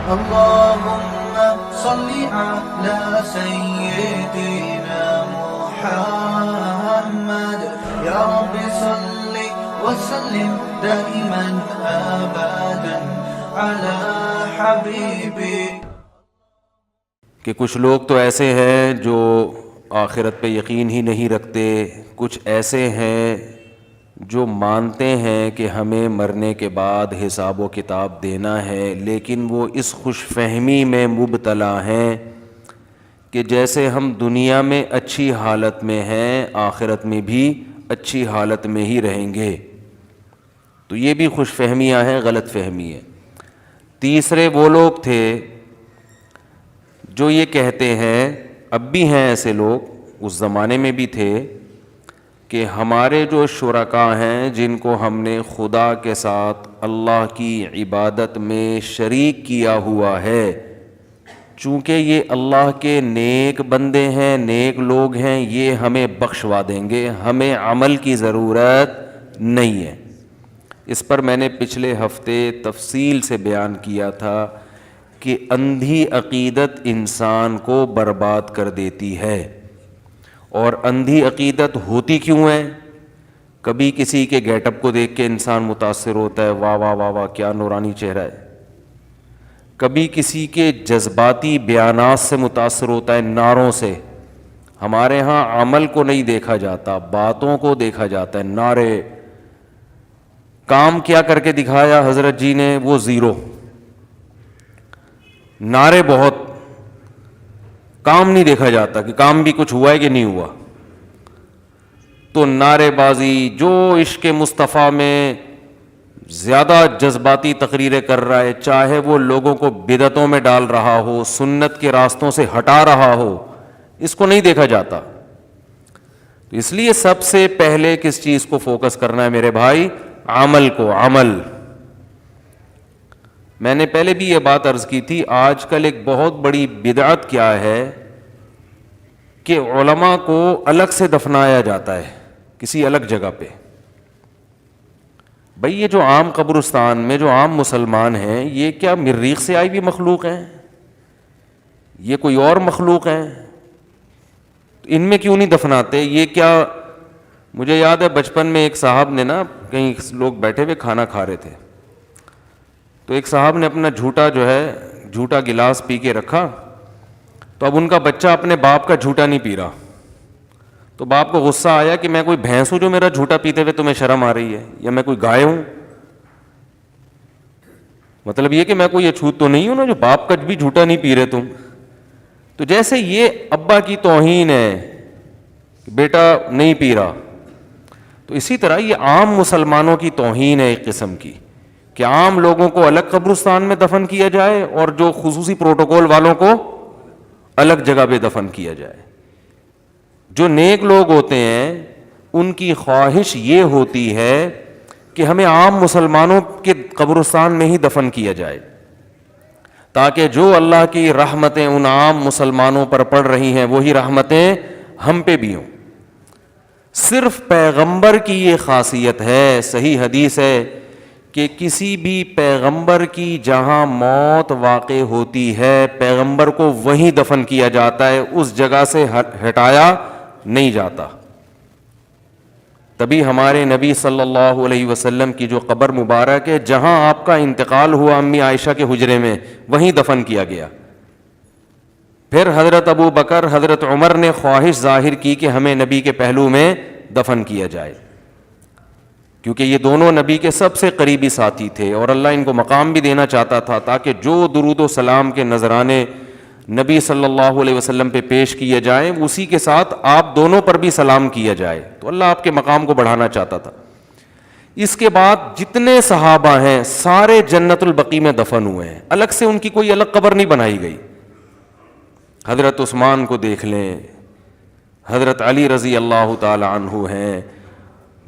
اللهم صل على سيدنا محمد يا رب صل وسلم دائما ابدا على حبيبي. کہ کچھ لوگ تو ایسے ہیں جو آخرت پہ یقین ہی نہیں رکھتے، کچھ ایسے ہیں جو مانتے ہیں کہ ہمیں مرنے کے بعد حساب و کتاب دینا ہے، لیکن وہ اس خوش فہمی میں مبتلا ہیں کہ جیسے ہم دنیا میں اچھی حالت میں ہیں آخرت میں بھی اچھی حالت میں ہی رہیں گے. تو یہ بھی خوش فہمیاں ہیں، غلط فہمی ہے. تیسرے وہ لوگ تھے جو یہ کہتے ہیں، اب بھی ہیں ایسے لوگ، اس زمانے میں بھی تھے، کہ ہمارے جو شرکاء ہیں جن کو ہم نے خدا کے ساتھ اللہ کی عبادت میں شریک کیا ہوا ہے، چونکہ یہ اللہ کے نیک بندے ہیں، نیک لوگ ہیں، یہ ہمیں بخشوا دیں گے، ہمیں عمل کی ضرورت نہیں ہے. اس پر میں نے پچھلے ہفتے تفصیل سے بیان کیا تھا کہ اندھی عقیدت انسان کو برباد کر دیتی ہے. اور اندھی عقیدت ہوتی کیوں ہے؟ کبھی کسی کے گیٹ اپ کو دیکھ کے انسان متاثر ہوتا ہے، واہ واہ واہ واہ کیا نورانی چہرہ ہے. کبھی کسی کے جذباتی بیانات سے متاثر ہوتا ہے، نعروں سے. ہمارے ہاں عمل کو نہیں دیکھا جاتا، باتوں کو دیکھا جاتا ہے، نعرے. کام کیا کر کے دکھایا حضرت جی نے؟ وہ زیرو. نعرے بہت، کام نہیں دیکھا جاتا کہ کام بھی کچھ ہوا ہے کہ نہیں ہوا. تو نعرے بازی، جو عشق مصطفیٰ میں زیادہ جذباتی تقریریں کر رہا ہے، چاہے وہ لوگوں کو بدعتوں میں ڈال رہا ہو، سنت کے راستوں سے ہٹا رہا ہو، اس کو نہیں دیکھا جاتا. تو اس لیے سب سے پہلے کس چیز کو فوکس کرنا ہے میرے بھائی؟ عمل کو. عمل. میں نے پہلے بھی یہ بات عرض کی تھی، آج کل ایک بہت بڑی بدعت کیا ہے کہ علماء کو الگ سے دفنایا جاتا ہے کسی الگ جگہ پہ. بھئی یہ جو عام قبرستان میں جو عام مسلمان ہیں، یہ کیا مریخ سے آئی بھی مخلوق ہیں؟ یہ کوئی اور مخلوق ہیں؟ ان میں کیوں نہیں دفناتے؟ یہ کیا؟ مجھے یاد ہے بچپن میں ایک صاحب نے نا، کہیں لوگ بیٹھے ہوئے کھانا کھا رہے تھے، تو ایک صاحب نے اپنا جھوٹا گلاس پی کے رکھا. تو اب ان کا بچہ اپنے باپ کا جھوٹا نہیں پی رہا. تو باپ کو غصہ آیا کہ میں کوئی بھینس ہوں جو میرا جھوٹا پیتے ہوئے تمہیں شرم آ رہی ہے، یا میں کوئی گائے ہوں؟ مطلب یہ کہ میں کوئی اچھوت تو نہیں ہوں نا جو باپ کا بھی جھوٹا نہیں پی رہے تم. تو جیسے یہ ابا کی توہین ہے کہ بیٹا نہیں پی رہا، تو اسی طرح یہ عام مسلمانوں کی توہین ہے ایک قسم کی، کہ عام لوگوں کو الگ قبرستان میں دفن کیا جائے اور جو خصوصی پروٹوکول والوں کو الگ جگہ پہ دفن کیا جائے. جو نیک لوگ ہوتے ہیں ان کی خواہش یہ ہوتی ہے کہ ہمیں عام مسلمانوں کے قبرستان میں ہی دفن کیا جائے، تاکہ جو اللہ کی رحمتیں ان عام مسلمانوں پر پڑ رہی ہیں وہی رحمتیں ہم پہ بھی ہوں. صرف پیغمبر کی یہ خاصیت ہے، صحیح حدیث ہے کہ کسی بھی پیغمبر کی جہاں موت واقع ہوتی ہے پیغمبر کو وہیں دفن کیا جاتا ہے، اس جگہ سے ہٹایا نہیں جاتا. تبھی ہمارے نبی صلی اللہ علیہ وسلم کی جو قبر مبارک ہے، جہاں آپ کا انتقال ہوا امی عائشہ کے حجرے میں، وہیں دفن کیا گیا. پھر حضرت ابو بکر، حضرت عمر نے خواہش ظاہر کی کہ ہمیں نبی کے پہلو میں دفن کیا جائے، کیونکہ یہ دونوں نبی کے سب سے قریبی ساتھی تھے اور اللہ ان کو مقام بھی دینا چاہتا تھا، تاکہ جو درود و سلام کے نذرانے نبی صلی اللہ علیہ وسلم پہ پیش کیے جائیں اسی کے ساتھ آپ دونوں پر بھی سلام کیا جائے. تو اللہ آپ کے مقام کو بڑھانا چاہتا تھا. اس کے بعد جتنے صحابہ ہیں سارے جنت البقیع میں دفن ہوئے ہیں، الگ سے ان کی کوئی الگ قبر نہیں بنائی گئی. حضرت عثمان کو دیکھ لیں، حضرت علی رضی اللہ تعالی عنہ ہیں،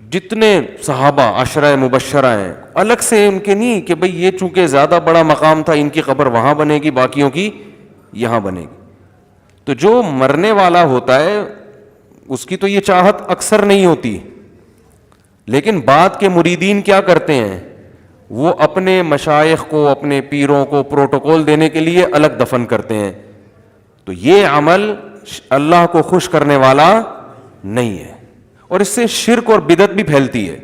جتنے صحابہ عشرہ مبشرہ ہیں، الگ سے ان کے نہیں کہ بھئی یہ چونکہ زیادہ بڑا مقام تھا ان کی قبر وہاں بنے گی باقیوں کی یہاں بنے گی. تو جو مرنے والا ہوتا ہے اس کی تو یہ چاہت اکثر نہیں ہوتی، لیکن بعد کے مریدین کیا کرتے ہیں، وہ اپنے مشائخ کو, اپنے پیروں کو پروٹوکول دینے کے لیے الگ دفن کرتے ہیں. تو یہ عمل اللہ کو خوش کرنے والا نہیں ہے, اور اس سے شرک اور بدعت بھی پھیلتی ہے.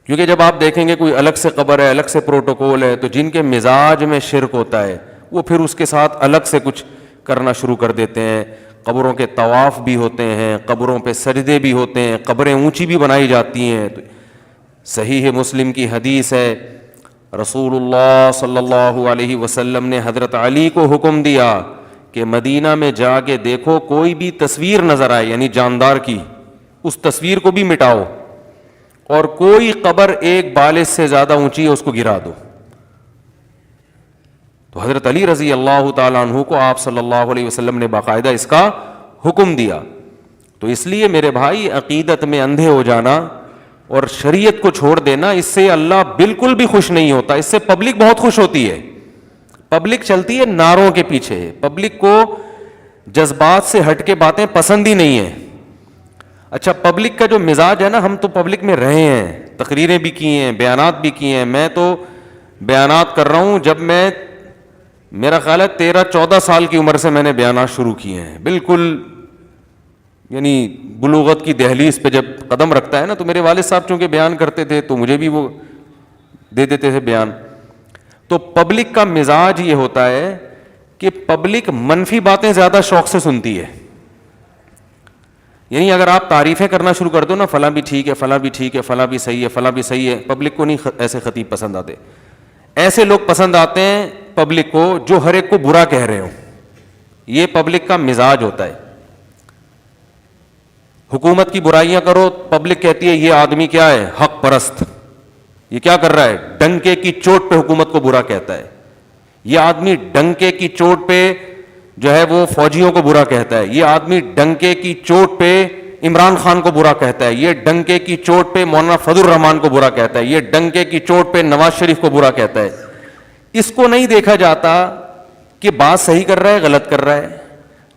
کیونکہ جب آپ دیکھیں گے کوئی الگ سے قبر ہے, الگ سے پروٹوکول ہے, تو جن کے مزاج میں شرک ہوتا ہے وہ پھر اس کے ساتھ الگ سے کچھ کرنا شروع کر دیتے ہیں. قبروں کے طواف بھی ہوتے ہیں, قبروں پہ سجدے بھی ہوتے ہیں, قبریں اونچی بھی بنائی جاتی ہیں. تو صحیح مسلم کی حدیث ہے, رسول اللہ صلی اللہ علیہ وسلم نے حضرت علی کو حکم دیا کہ مدینہ میں جا کے دیکھو, کوئی بھی تصویر نظر آئے یعنی جاندار کی, اس تصویر کو بھی مٹاؤ, اور کوئی قبر ایک بالش سے زیادہ اونچی ہے اس کو گرا دو. تو حضرت علی رضی اللہ تعالیٰ عنہ کو آپ صلی اللہ علیہ وسلم نے باقاعدہ اس کا حکم دیا. تو اس لیے میرے بھائی, عقیدت میں اندھے ہو جانا اور شریعت کو چھوڑ دینا, اس سے اللہ بالکل بھی خوش نہیں ہوتا. اس سے پبلک بہت خوش ہوتی ہے. پبلک چلتی ہے نعروں کے پیچھے, پبلک کو جذبات سے ہٹ کے باتیں پسند ہی نہیں ہیں. اچھا, پبلک کا جو مزاج ہے نا, ہم تو پبلک میں رہے ہیں, تقریریں بھی کی ہیں, بیانات بھی کیے ہیں. میں تو بیانات کر رہا ہوں جب میں, میرا خیال ہے 13-14 سال کی عمر سے میں نے بیانات شروع کیے ہیں. بالکل یعنی بلوغت کی دہلیز پہ جب قدم رکھتا ہے نا, تو میرے والد صاحب چونکہ بیان کرتے تھے تو مجھے بھی وہ دے دیتے تھے بیان. تو پبلک کا مزاج یہ ہوتا ہے کہ پبلک منفی باتیں زیادہ شوق سے سنتی ہے. یعنی اگر آپ تعریفیں کرنا شروع کر دو نا, فلاں بھی ٹھیک ہے, فلاں بھی ٹھیک ہے, فلاں بھی صحیح ہے, فلاں بھی صحیح ہے, پبلک کو نہیں ایسے خطیب پسند آتے. ایسے لوگ پسند آتے ہیں پبلک کو جو ہر ایک کو برا کہہ رہے ہوں. یہ پبلک کا مزاج ہوتا ہے. حکومت کی برائیاں کرو, پبلک کہتی ہے یہ آدمی کیا ہے, حق پرست, یہ کیا کر رہا ہے, ڈنکے کی چوٹ پہ حکومت کو برا کہتا ہے. یہ آدمی ڈنکے کی چوٹ پہ جو ہے وہ فوجیوں کو برا کہتا ہے. یہ آدمی ڈنکے کی چوٹ پہ عمران خان کو برا کہتا ہے. یہ ڈنکے کی چوٹ پہ مولانا فضل الرحمان کو برا کہتا ہے. یہ ڈنکے کی چوٹ پہ نواز شریف کو برا کہتا ہے. اس کو نہیں دیکھا جاتا کہ بات صحیح کر رہا ہے, غلط کر رہا ہے.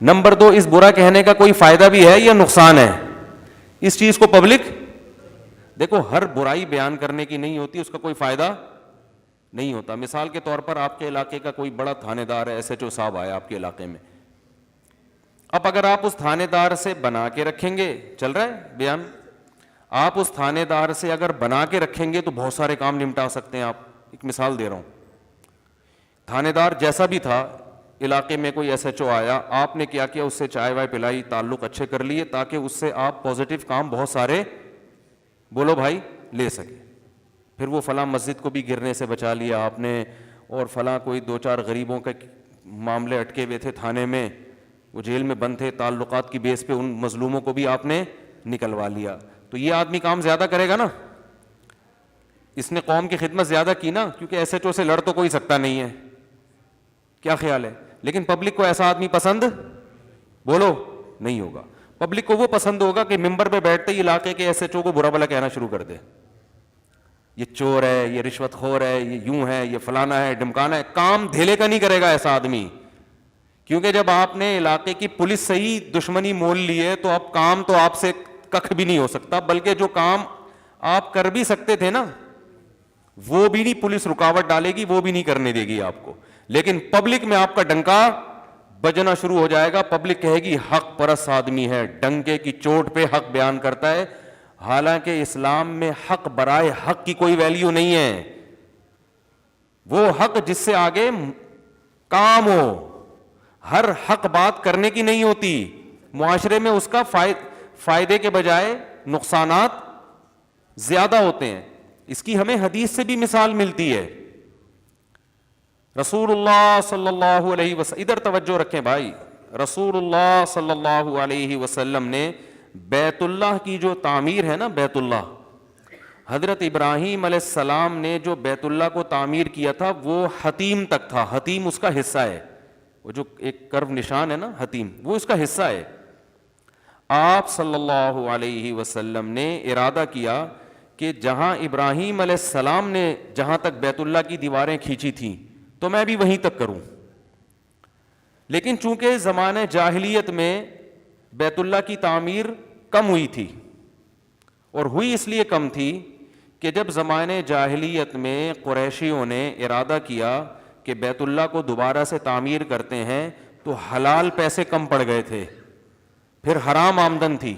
نمبر 2, اس برا کہنے کا کوئی فائدہ بھی ہے یا نقصان ہے. اس چیز کو پبلک, دیکھو ہر برائی بیان کرنے کی نہیں ہوتی, اس کا کوئی فائدہ نہیں ہوتا. مثال کے طور پر آپ کے علاقے کا کوئی بڑا تھانے دار ہے, SHO صاحب آیا آپ کے علاقے میں. اب اگر آپ اس تھانے دار سے بنا کے رکھیں گے, چل رہا ہے بیان, آپ اس تھانے دار سے اگر بنا کے رکھیں گے تو بہت سارے کام نمٹا سکتے ہیں آپ. ایک مثال دے رہا ہوں, تھانے دار جیسا بھی تھا, علاقے میں کوئی SHO آیا, آپ نے کیا کیا, اس سے چائے وائے پلائی, تعلق اچھے کر لیے تاکہ اس سے آپ پازیٹیو کام بہت سارے, بولو بھائی, لے سکے. پھر وہ فلاں مسجد کو بھی گرنے سے بچا لیا آپ نے, اور فلاں کوئی 2-4 غریبوں کے معاملے اٹکے ہوئے تھے تھانے میں, وہ جیل میں بند تھے, تعلقات کی بیس پہ ان مظلوموں کو بھی آپ نے نکلوا لیا. تو یہ آدمی کام زیادہ کرے گا نا, اس نے قوم کی خدمت زیادہ کی نا, کیونکہ SHO سے لڑ تو کوئی سکتا نہیں ہے. کیا خیال ہے؟ لیکن پبلک کو ایسا آدمی پسند, بولو, نہیں ہوگا. پبلک کو وہ پسند ہوگا کہ ممبر پہ بیٹھتے ہی علاقے کے SHO کو برا بلا کہنا شروع کر دے, یہ چور ہے, یہ رشوت خور ہے, یہ یوں ہے, یہ فلانا ہے, ڈمکانا ہے. کام دھیلے کا نہیں کرے گا ایسا آدمی, کیونکہ جب آپ نے علاقے کی پولیس سے ہی دشمنی مول لی ہے تو اب کام تو آپ سے کخ بھی نہیں ہو سکتا, بلکہ جو کام آپ کر بھی سکتے تھے نا وہ بھی نہیں پولیس رکاوٹ ڈالے گی, وہ بھی نہیں کرنے دے گی آپ کو. لیکن پبلک میں آپ کا ڈنکا بجنا شروع ہو جائے گا. پبلک کہے گی حق پرست آدمی ہے, ڈنکے کی چوٹ پہ حق بیان کرتا ہے. حالانکہ اسلام میں حق برائے حق کی کوئی ویلیو نہیں ہے. وہ حق جس سے آگے کام ہو, ہر حق بات کرنے کی نہیں ہوتی. معاشرے میں اس کا فائدے کے بجائے نقصانات زیادہ ہوتے ہیں. اس کی ہمیں حدیث سے بھی مثال ملتی ہے. رسول اللہ صلی اللہ علیہ وسلم, ادھر توجہ رکھیں بھائی, رسول اللہ صلی اللہ علیہ وسلم نے بیت اللہ کی جو تعمیر ہے نا, بیت اللہ, حضرت ابراہیم علیہ السلام نے جو بیت اللہ کو تعمیر کیا تھا وہ حتیم تک تھا. حتیم اس کا حصہ ہے, وہ جو ایک کرو نشان ہے نا حتیم, وہ اس کا حصہ ہے. آپ صلی اللہ علیہ وسلم نے ارادہ کیا کہ جہاں ابراہیم علیہ السلام نے جہاں تک بیت اللہ کی دیواریں کھینچی تھیں تو میں بھی وہیں تک کروں. لیکن چونکہ زمانہ جاہلیت میں بیت اللہ کی تعمیر کم ہوئی تھی, اور ہوئی اس لیے کم تھی کہ جب زمانے جاہلیت میں قریشیوں نے ارادہ کیا کہ بیت اللہ کو دوبارہ سے تعمیر کرتے ہیں تو حلال پیسے کم پڑ گئے تھے, پھر حرام آمدن تھی,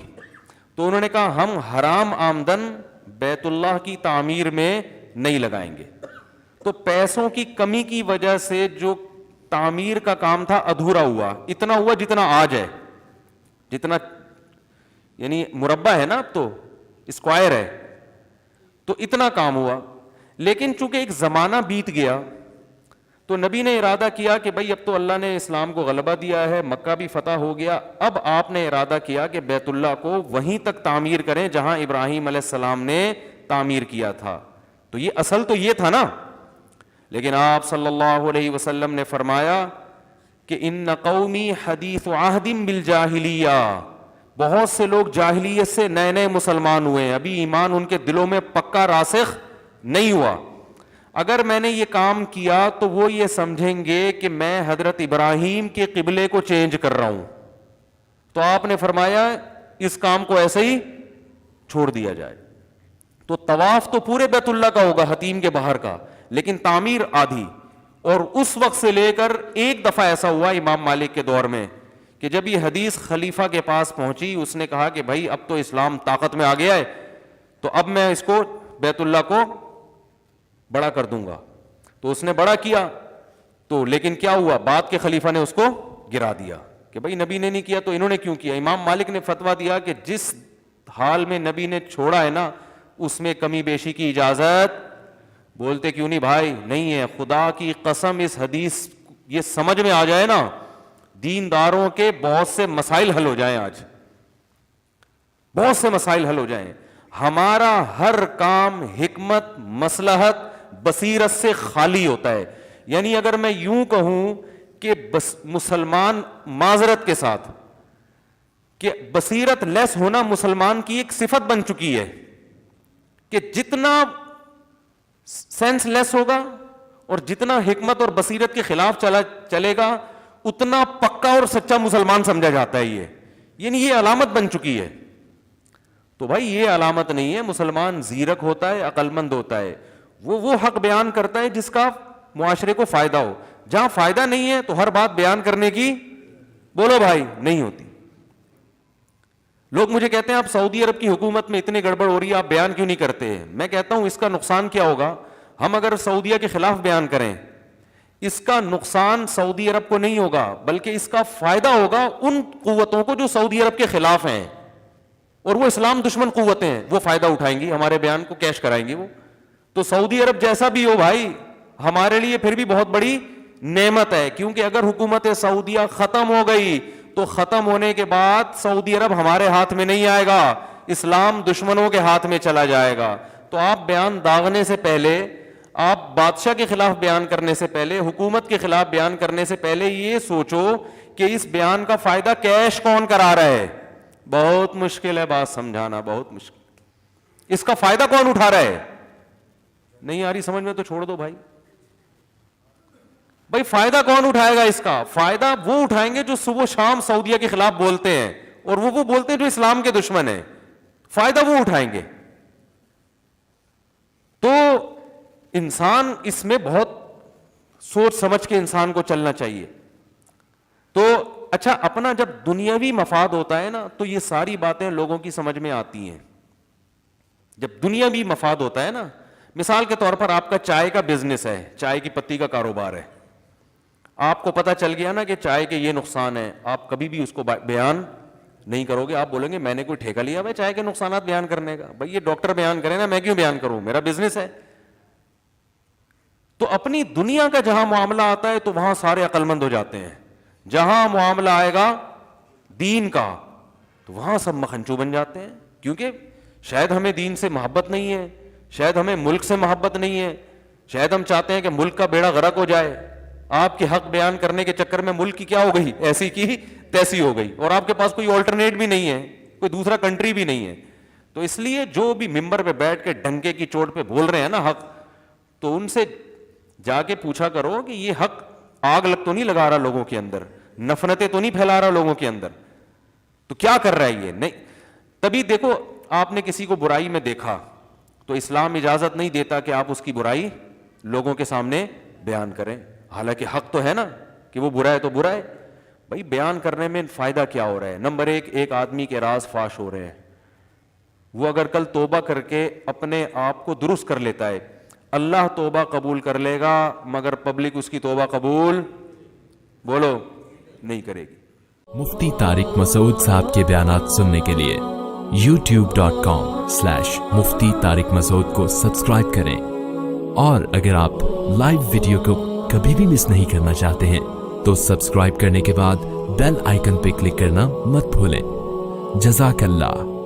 تو انہوں نے کہا ہم حرام آمدن بیت اللہ کی تعمیر میں نہیں لگائیں گے. تو پیسوں کی کمی کی وجہ سے جو تعمیر کا کام تھا ادھورا ہوا, اتنا ہوا جتنا آج ہے, جتنا یعنی مربع ہے نا, اب تو اسکوائر ہے, تو اتنا کام ہوا. لیکن چونکہ ایک زمانہ بیت گیا تو نبی نے ارادہ کیا کہ بھئی اب تو اللہ نے اسلام کو غلبہ دیا ہے, مکہ بھی فتح ہو گیا, اب آپ نے ارادہ کیا کہ بیت اللہ کو وہیں تک تعمیر کریں جہاں ابراہیم علیہ السلام نے تعمیر کیا تھا. تو یہ اصل تو یہ تھا نا, لیکن آپ صلی اللہ علیہ وسلم نے فرمایا کہ ان قومی حدیث عہد بالجاہلیہ, بہت سے لوگ جاہلیت سے نئے نئے مسلمان ہوئے ہیں, ابھی ایمان ان کے دلوں میں پکا راسخ نہیں ہوا. اگر میں نے یہ کام کیا تو وہ یہ سمجھیں گے کہ میں حضرت ابراہیم کے قبلے کو چینج کر رہا ہوں. تو آپ نے فرمایا اس کام کو ایسے ہی چھوڑ دیا جائے. تو طواف تو پورے بیت اللہ کا ہوگا, حتیم کے باہر کا, لیکن تعمیر آدھی. اور اس وقت سے لے کر ایک دفعہ ایسا ہوا امام مالک کے دور میں کہ جب یہ حدیث خلیفہ کے پاس پہنچی, اس نے کہا کہ بھائی اب تو اسلام طاقت میں آ گیا ہے, تو اب میں اس کو بیت اللہ کو بڑا کر دوں گا. تو اس نے بڑا کیا, تو لیکن کیا ہوا, بعد کے خلیفہ نے اس کو گرا دیا کہ بھائی نبی نے نہیں کیا تو انہوں نے کیوں کیا. امام مالک نے فتویٰ دیا کہ جس حال میں نبی نے چھوڑا ہے نا اس میں کمی بیشی کی اجازت, بولتے کیوں نہیں بھائی, نہیں ہے. خدا کی قسم اس حدیث یہ سمجھ میں آ جائے نا, دینداروں کے بہت سے مسائل حل ہو جائیں, آج بہت سے مسائل حل ہو جائیں. ہمارا ہر کام حکمت, مصلحت, بصیرت سے خالی ہوتا ہے. یعنی اگر میں یوں کہوں کہ مسلمان معذرت کے ساتھ کہ بصیرت لیس ہونا مسلمان کی ایک صفت بن چکی ہے کہ جتنا سینس لیس ہوگا اور جتنا حکمت اور بصیرت کے خلاف چلے گا اتنا پکا اور سچا مسلمان سمجھا جاتا ہے. یعنی یہ علامت بن چکی ہے. تو بھائی یہ علامت نہیں ہے. مسلمان زیرک ہوتا ہے, عقل مند ہوتا ہے, وہ حق بیان کرتا ہے جس کا معاشرے کو فائدہ ہو. جہاں فائدہ نہیں ہے تو ہر بات بیان کرنے کی بولو بھائی نہیں ہوتی. لوگ مجھے کہتے ہیں آپ سعودی عرب کی حکومت میں اتنی گڑبڑ ہو رہی ہے, آپ بیان کیوں نہیں کرتے؟ میں کہتا ہوں اس کا نقصان کیا ہوگا. ہم اگر سعودیہ کے خلاف بیان کریں, اس کا نقصان سعودی عرب کو نہیں ہوگا بلکہ اس کا فائدہ ہوگا ان قوتوں کو جو سعودی عرب کے خلاف ہیں, اور وہ اسلام دشمن قوتیں ہیں, وہ فائدہ اٹھائیں گی, ہمارے بیان کو کیش کرائیں گے وہ. تو سعودی عرب جیسا بھی ہو بھائی ہمارے لیے پھر بھی بہت بڑی نعمت ہے, کیونکہ اگر حکومت سعودیہ ختم ہو گئی تو ختم ہونے کے بعد سعودی عرب ہمارے ہاتھ میں نہیں آئے گا, اسلام دشمنوں کے ہاتھ میں چلا جائے گا. تو آپ بیان داغنے سے پہلے, آپ بادشاہ کے خلاف بیان کرنے سے پہلے, حکومت کے خلاف بیان کرنے سے پہلے یہ سوچو کہ اس بیان کا فائدہ کیش کون کرا رہا ہے. بہت مشکل ہے بات سمجھانا, بہت مشکل. اس کا فائدہ کون اٹھا رہا ہے؟ نہیں آ رہی سمجھ میں تو چھوڑ دو بھائی. بھائی فائدہ کون اٹھائے گا اس کا؟ فائدہ وہ اٹھائیں گے جو صبح شام سعودیہ کے خلاف بولتے ہیں, اور وہ بولتے ہیں جو اسلام کے دشمن ہیں. فائدہ وہ اٹھائیں گے. تو انسان اس میں بہت سوچ سمجھ کے انسان کو چلنا چاہیے. تو اچھا, اپنا جب دنیاوی مفاد ہوتا ہے نا تو یہ ساری باتیں لوگوں کی سمجھ میں آتی ہیں. جب دنیاوی مفاد ہوتا ہے نا, مثال کے طور پر آپ کا چائے کا بزنس ہے, چائے کی پتی کا کاروبار ہے, آپ کو پتا چل گیا نا کہ چائے کے یہ نقصان ہے, آپ کبھی بھی اس کو بیان نہیں کرو گے. آپ بولیں گے میں نے کوئی ٹھیکہ لیا بھائی چائے کے نقصانات بیان کرنے کا؟ بھائی یہ ڈاکٹر بیان کرے نا, میں کیوں بیان کروں, میرا بزنس ہے. تو اپنی دنیا کا جہاں معاملہ آتا ہے تو وہاں سارے عقل مند ہو جاتے ہیں. جہاں معاملہ آئے گا دین کا تو وہاں سب مکھنچو بن جاتے ہیں, کیونکہ شاید ہمیں دین سے محبت نہیں ہے, شاید ہمیں ملک سے محبت نہیں ہے, شاید ہم چاہتے ہیں کہ ملک کا بیڑا غرق ہو جائے. آپ کے حق بیان کرنے کے چکر میں ملک کی کیا ہو گئی, ایسی کی تیسی ہو گئی, اور آپ کے پاس کوئی آلٹرنیٹ بھی نہیں ہے, کوئی دوسرا کنٹری بھی نہیں ہے. تو اس لیے جو بھی ممبر پہ بیٹھ کے ڈنکے کی چوٹ پہ بول رہے ہیں نا حق, تو ان سے جا کے پوچھا کرو کہ یہ حق آگ لگ تو نہیں لگا رہا لوگوں کے اندر, نفرتیں تو نہیں پھیلا رہا لوگوں کے اندر, تو کیا کر رہا ہے یہ نہیں. تبھی دیکھو آپ نے کسی کو برائی میں دیکھا تو اسلام اجازت نہیں دیتا کہ آپ اس کی برائی لوگوں کے سامنے بیان کریں، حالانکہ حق تو ہے نا کہ وہ برا ہے تو برا ہے. بھائی بیان کرنے میں فائدہ کیا ہو رہا ہے؟ نمبر ایک آدمی کے راز فاش ہو رہے ہیں، وہ اگر کل توبہ کر کے اپنے آپ کو درست کر لیتا ہے، اللہ توبہ قبول کر لے گا، مگر پبلک اس کی توبہ قبول بولو نہیں کرے گی. مفتی طارق مسعود صاحب کے بیانات سننے کے لیے youtube.com/مفتی طارق مسعود کو سبسکرائب کریں، اور اگر آپ لائیو ویڈیو کو کبھی بھی مس نہیں کرنا چاہتے ہیں تو سبسکرائب کرنے کے بعد بیل آئیکن پہ کلک کرنا مت بھولیں. جزاک اللہ.